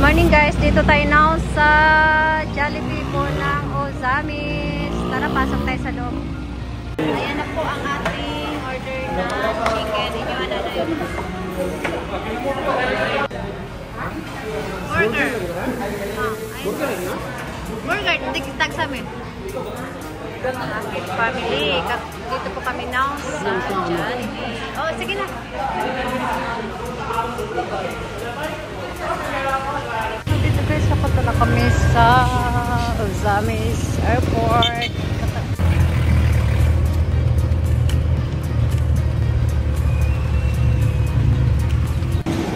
Morning guys, dito tayo now sa Jollibee po ng Ozamis. Tara, pasok tayo sa loob. Ayan na po ang ating order na chicken. Inyo na yun. Burger. Burger, tig-tag sa amin. Aking family. Dito po kami now sa Jollibee. Oh, sige na. Dito guys, napunta na kami sa Ozamis Airport.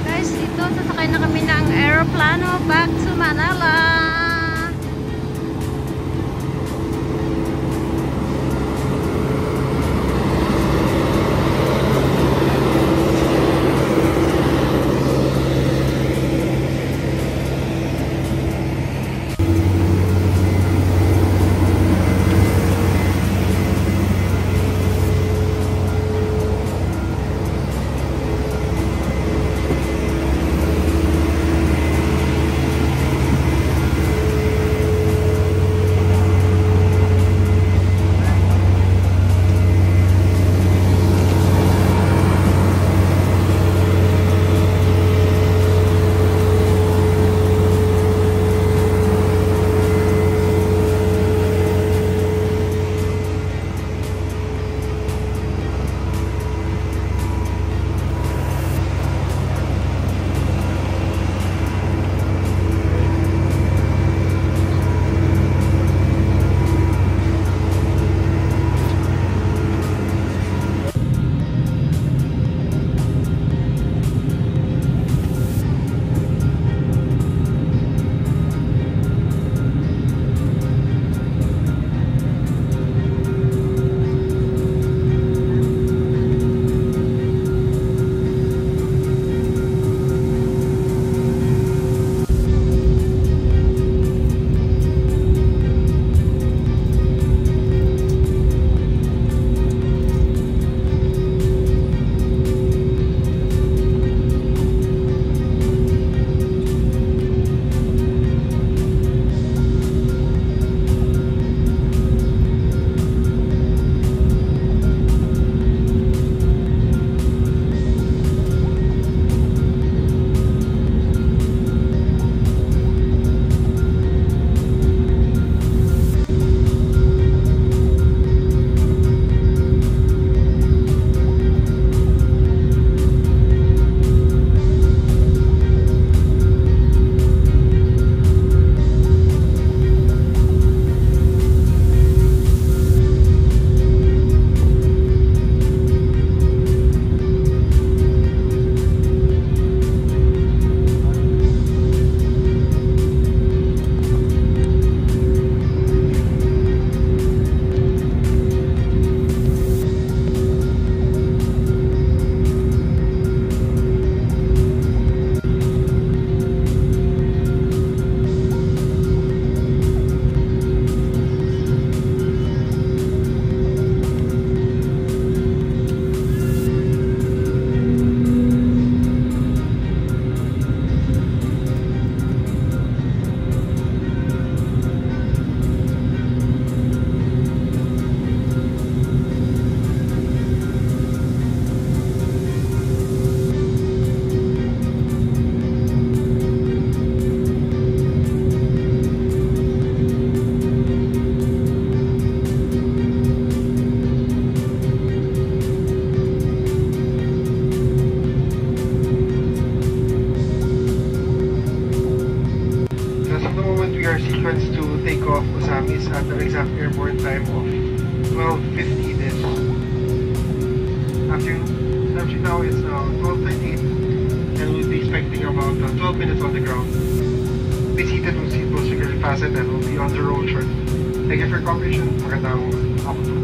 Guys, dito sasakay na kami ng aeroplano back to Manila. Sequence to take off Ozamis at the exact airport time of 12:50 this afternoon. Actually now it's 12:38 and we'll be expecting about 12 minutes on the ground. Be seated with seatbelts securely fastened and we'll be on the road shortly. Thank you for your cooperation. Magandang hapon.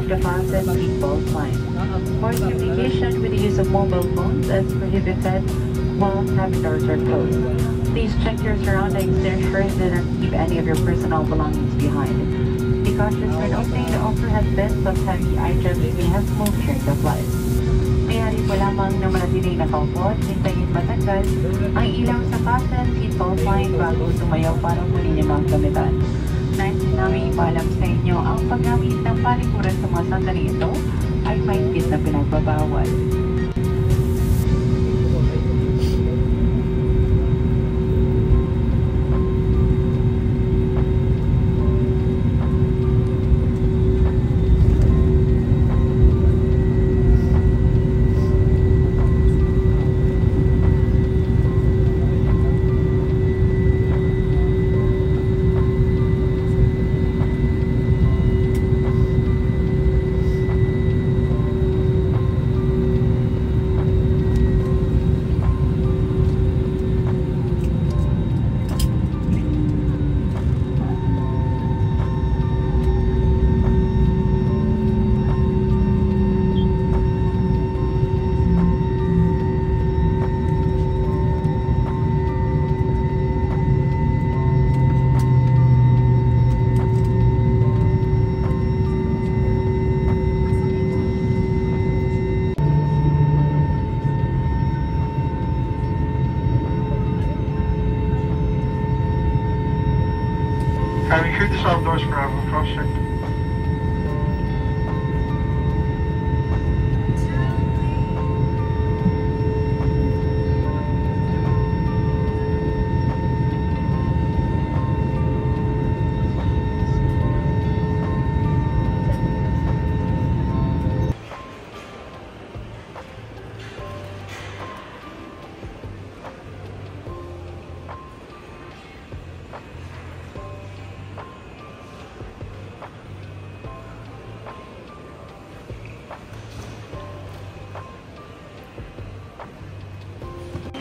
the fasten seatbelt sign. For communication with the use of mobile phones is prohibited while cabin doors are closed. Please check your surroundings to ensure you didn't leave any of your personal belongings behind. Be cautious when opening the overhead bins of heavy items may have moved during the flight. Mayari po lamang na manatiling nakaupo at hintayin matagal ang ilaw sa fasten seatbelt sign bago sumayaw para kunin yung mga gamitan. Nais namin ipaalam sa inyo ang paggamit ng palikuran sa mga sandali ito ay mahigpit na pinagbabawal. Make sure to solve doors for cross-check.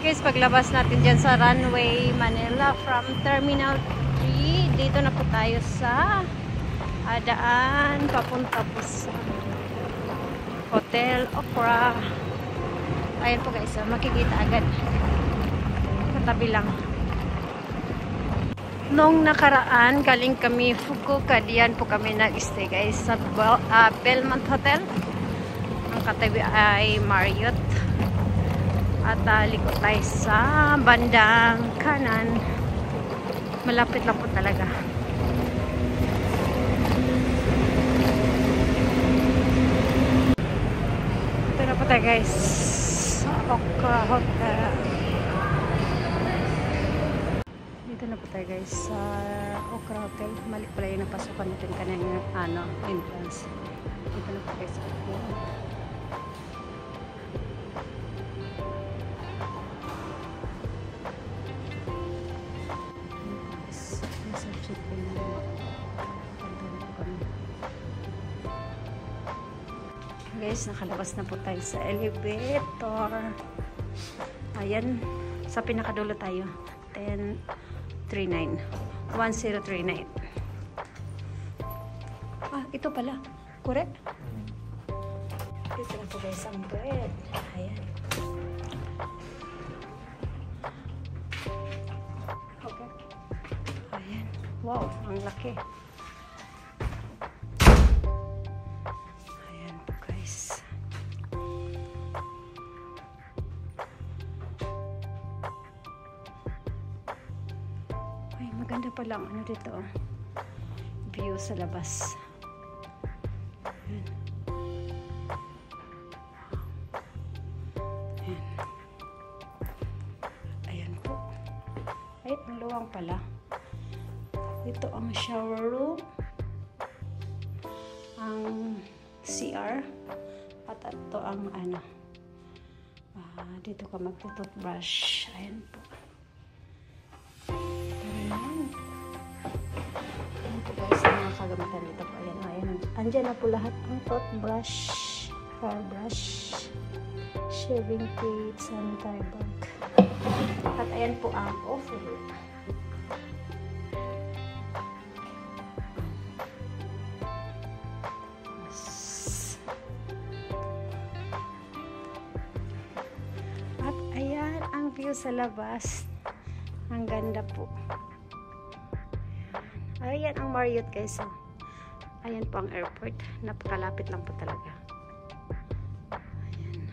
Guys, paglabas natin dyan sa runway Manila from Terminal 3, dito na po tayo sa daan papunta po sa Hotel Okra. Ayan po guys, makikita agad katabi lang. Nung nakaraan galing kami Fukuoka, diyan po kami nag-stay guys sa Belmont Hotel. Ang katabi ay Marriott. At liko tayo sa bandang kanan. Malapit lang po talaga. Ito na po tayo guys. Okra Hotel. Dito na po tayo guys sa Okra Hotel. Mali pala yung napasukan natin kanina entrance. Dito na po guys sa Okra. Guys, nakalabas na po tayo sa elevator. Ayan, sa pinakadulo tayo. 1039. Ito pala. Correct? Ito na po guys ang bed. Ayan. Okay. Ayan. Wow, ang laki. Maganda pa lang ano dito, view sa labas. Ayan. Ayan. Ayan po. Ay, ang luwang pala. Ito ang shower room, ang CR, at ito ang dito ka mag-toothbrush. Ayan po. Kagamitan dito po. Ayan, ayan. Andyan na po lahat ang toothbrush, hair brush, shaving kit, sanitary bag. At ayan po ang offer. sa labas. Ang ganda po. Ayan ang Marriott guys. Ayan po ang airport. Napakalapit lang po talaga. Ayan.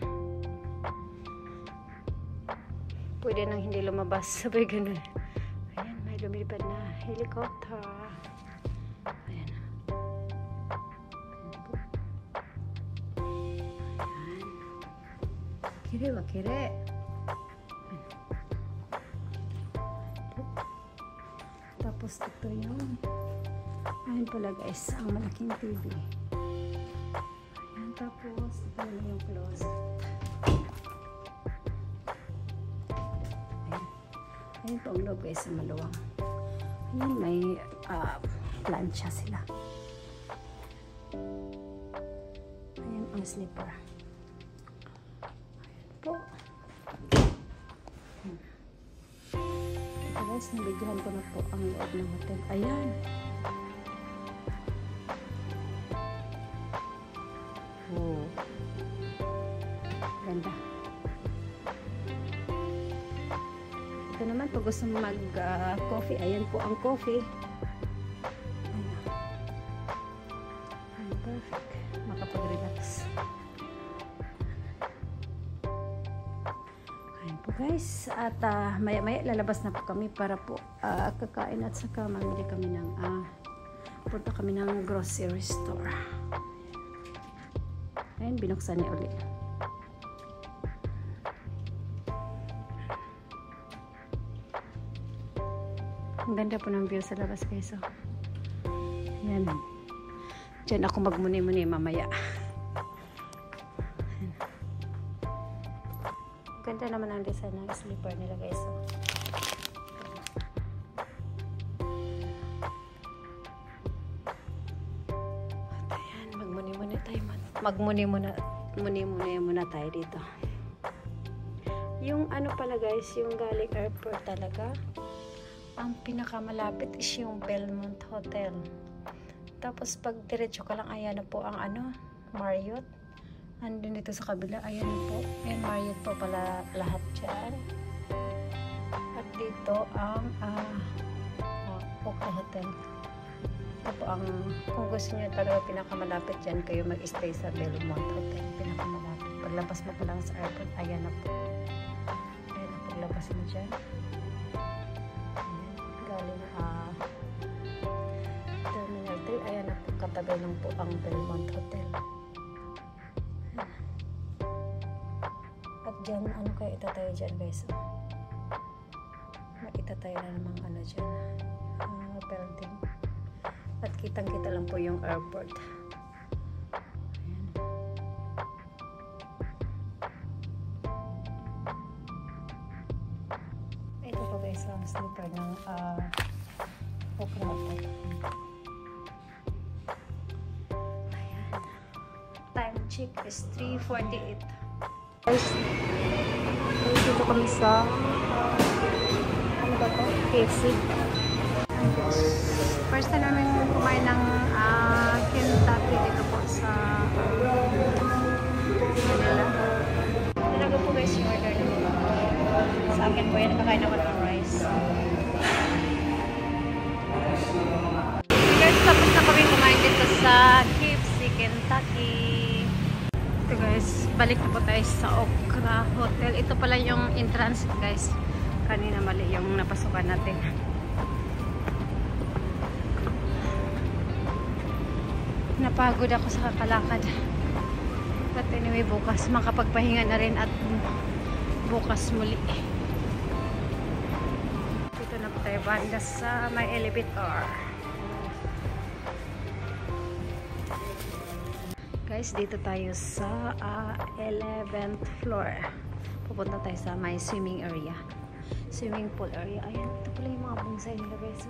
Pwede nang hindi lumabas. Sabay ganun. Ayan, may lumilipad na helicopter. Ayan. Ayan po. Ayan. Kire wa kire. Tapos ito yung ayun pala guys, ang malaking TV. Ayan, tapos ito na yung closet. Ayan. Ayun po ang loob guys, sa maluwang. Ayan, may plancha sila. Ayan ang slipper. Ayan po. Guys, nabigyan ko na po ang loob ng hotel. Ayan. Oh. Ganda. Ito naman, pag gusto mag-coffee, ayan po ang coffee. Ayan. Ayan, perfect. Makapag-relax. Ayan po guys. At maya-maya lalabas na po kami para po kakain at saka mamili kami ng punta kami ng grocery store. Ayan, binuksan niya ulit. Ang ganda po ng view sa labas guys. Ayan. Diyan ako magmuni-muni mamaya. Ganda naman ang design ng slipper nila guys. At ayan, magmuni-muni tayo. Magmuni-muni muna tayo dito. Yung ano pala guys, yung galing airport talaga, ang pinakamalapit is yung Belmont Hotel. Tapos pag diretso ka lang, ayan na po ang Marriott. Andun dito sa kabila, ayan na po. Ayan, Marriott po pala lahat dyan. At dito ang Okra Hotel. Ito po ang, kung gusto nyo talaga pinakamalapit dyan, kayo mag-stay sa Belmont Hotel. Pinakamalapit. Paglabas mo pa lang sa airport, ayan na po. Ayan na, paglabas mo dyan. Ayan, galing Terminal 3, ayan na po, katabi lang po ang Belmont Hotel. At dyan, ano kaya itatayo dyan guys? Itatayo na namang dyan, building. At kitang-kita lang po yung airport. Ayan. Ito po guys, ang slipper ng Okra Hotel. Ayan. Time check is 3:48. Guys, dito kami sa ano ba to? KFC. First time namin kumain ng Kentucky dito po sa Manila. Talaga po guys yung order namin. Sa akin po yan, nakakain ako ng rice. So guys, tapos na kami kumain dito sa KFC Kentucky. Ito guys, balik na po tayo sa Okra Hotel. Ito pala yung entrance guys. Kanina mali yung napasukan natin. Napagod ako sa kakalakad. But anyway, bukas makapagpahinga na rin at bukas muli. Dito na po tayo banda sa may elevator. Guys, dito tayo sa 11th floor. Pupunta tayo sa may swimming area. Swimming pool area. Ayan, ito pala yung mga bonsai nila guys.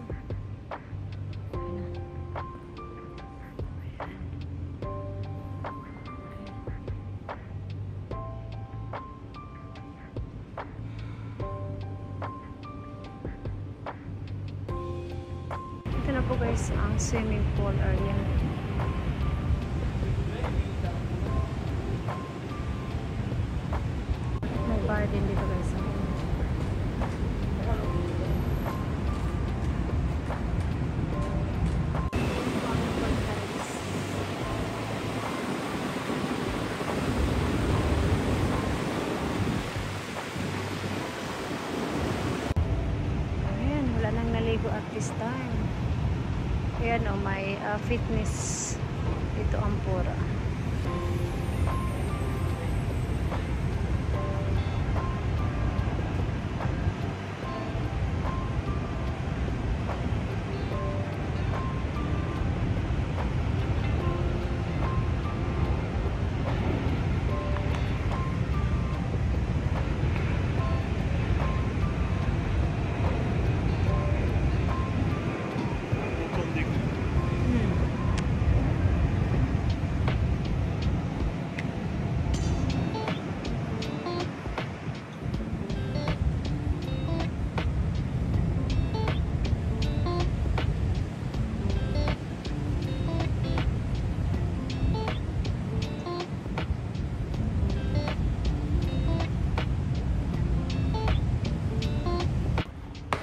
Ito na po guys ang swimming pool area. May bar din dito guys. go at this time. Ayan o, may fitness dito ang Ampura.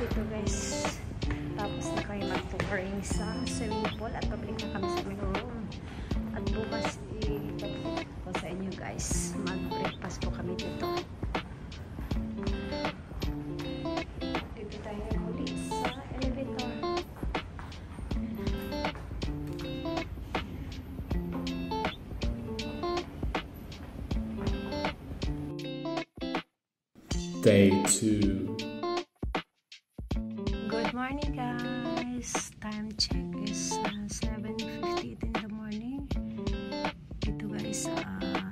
Ito guys, tapos na kami mag-touring sa swimming pool at pabalik na kami sa aming room. At bukas ipapit ko sa inyo guys, mag-breakfast po kami dito. Dito tayo ulit sa elevator. Day 2. Good morning guys, time check is 7:58 in the morning. Ito guys,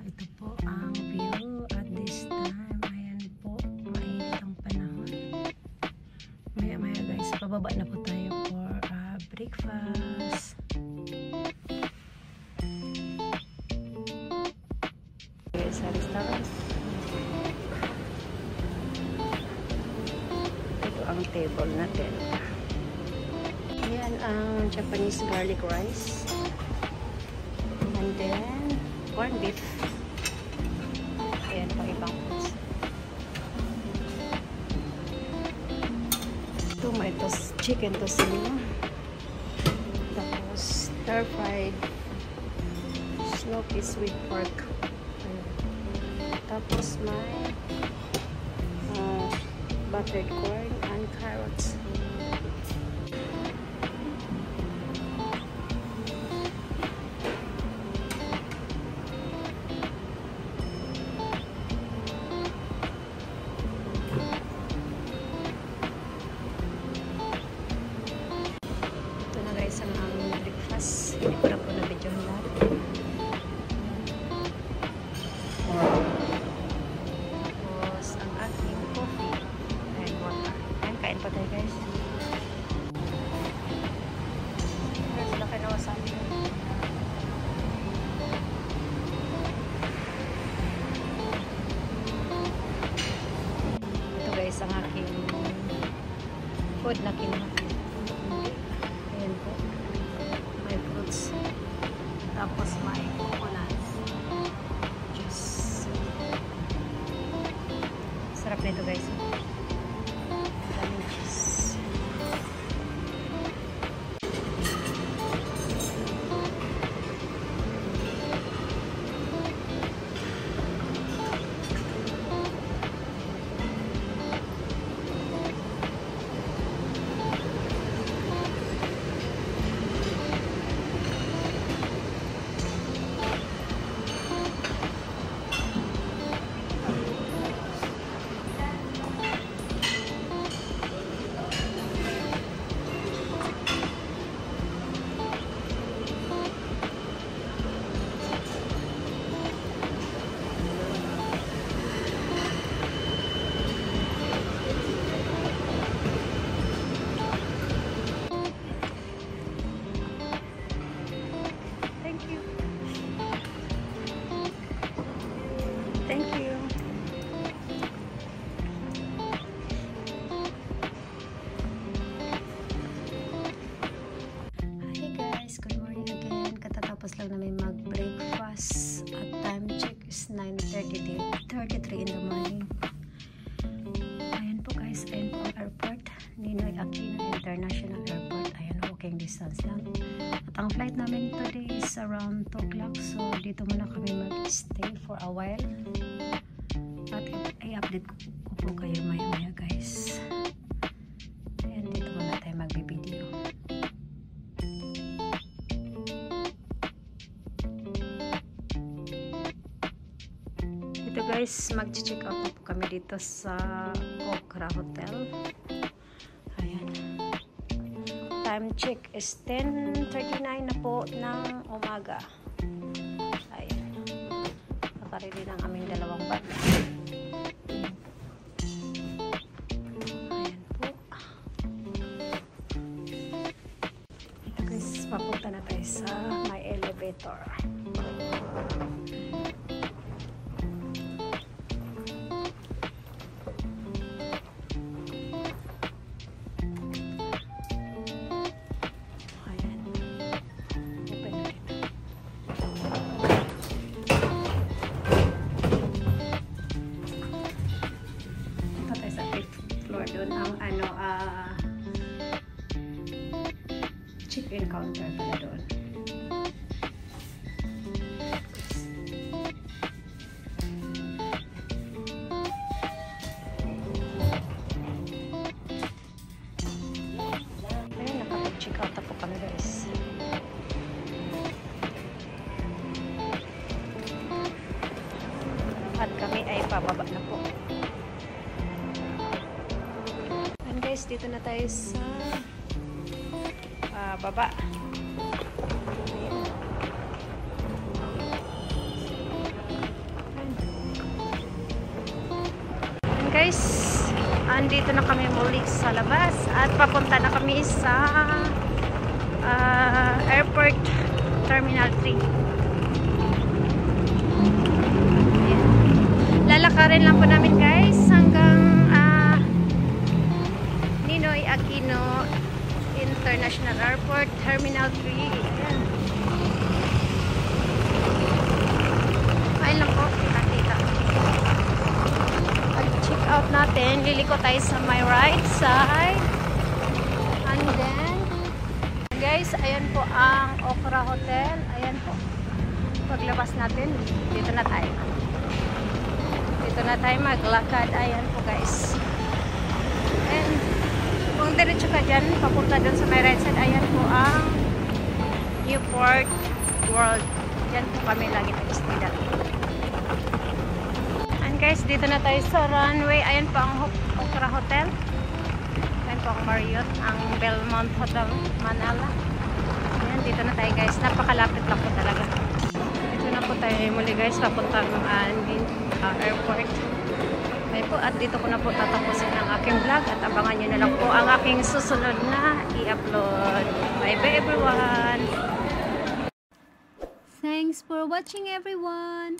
ito po ang view at this time. Ayan po, mainit ang panahon. Maya maya guys, pababa na po tayo for breakfast. Okay, sa restaurant. Ito ang table natin. Ayan ang Japanese garlic rice. And then, corned beef. Ayan pang ibang foods. Tomatoes, chicken tocino. Tapos, stir-fried smoky sweet pork. Ayan. Tapos, may buttered corn and carrots. Ito na guys ang aming breakfast. Hindi ko na po na-video lahat. Tapos ang ating coffee and water. Ayan, kain pa tayo guys. Here's the kinawasabi. Ito guys ang aking food na kinuha. Ayan po. May fruits. Tapos may coconuts. Juice. Sarap nito guys. Daming cheese. Thank you. Hi guys, good morning again. Katatapos lang namin mag-breakfast at time check is 9:33 in the morning. Ayan po guys, ayan po ang airport. Ninoy Aquino International Airport. Ayan, walking distance lang. At ang flight namin today is around 2 o'clock. So dito muna kami mag-stay for a while. At i-update ko po kayo maya-maya guys. Ayan, dito muna tayo mag-BBQ. Ito guys, mag-check out na po kami dito sa Okra Hotel. Ayan. Time check is 10:39 na po ng umaga. Ayan. Nakarili ng aming dalawang bag. Ayan po. Ito guys, papunta na tayo sa may elevator. Doon ang check-in counter pala doon. Ayun, nakapag-check out na po kami guys. At kami ay pababa na po. Guys, dito na tayo sa baba. And guys, andito na kami muli sa labas at papunta na kami sa airport terminal 3. Lalakarin lang po namin guys hanggang Ninoy Aquino International Airport Terminal 3. Ayan. Ayun lang po, kita-kita. Pag-check out natin, liliko tayo sa my right side. And then, guys, ayan po ang Okra Hotel. Ayan po. Paglabas natin, dito na tayo. Dito na tayo maglakad. Ayan po guys. And kung diretso ka dyan, papunta dun sa may right side, ayan po ang Newport World. Dyan po kami lagi nag-stay dati. And guys, dito na tayo sa runway. Ayan po ang Okra Hotel. Ayan po ang Marriott, ang Belmont Hotel, Manila. Ayan, dito na tayo guys. Napakalapit lang po talaga. Dito na po tayo muli guys, papuntang airport. Ay po, at dito ko na po tatapusin ang aking vlog at abangan nyo na lang po ang aking susunod na i-upload. Bye bye everyone! Thanks for watching everyone!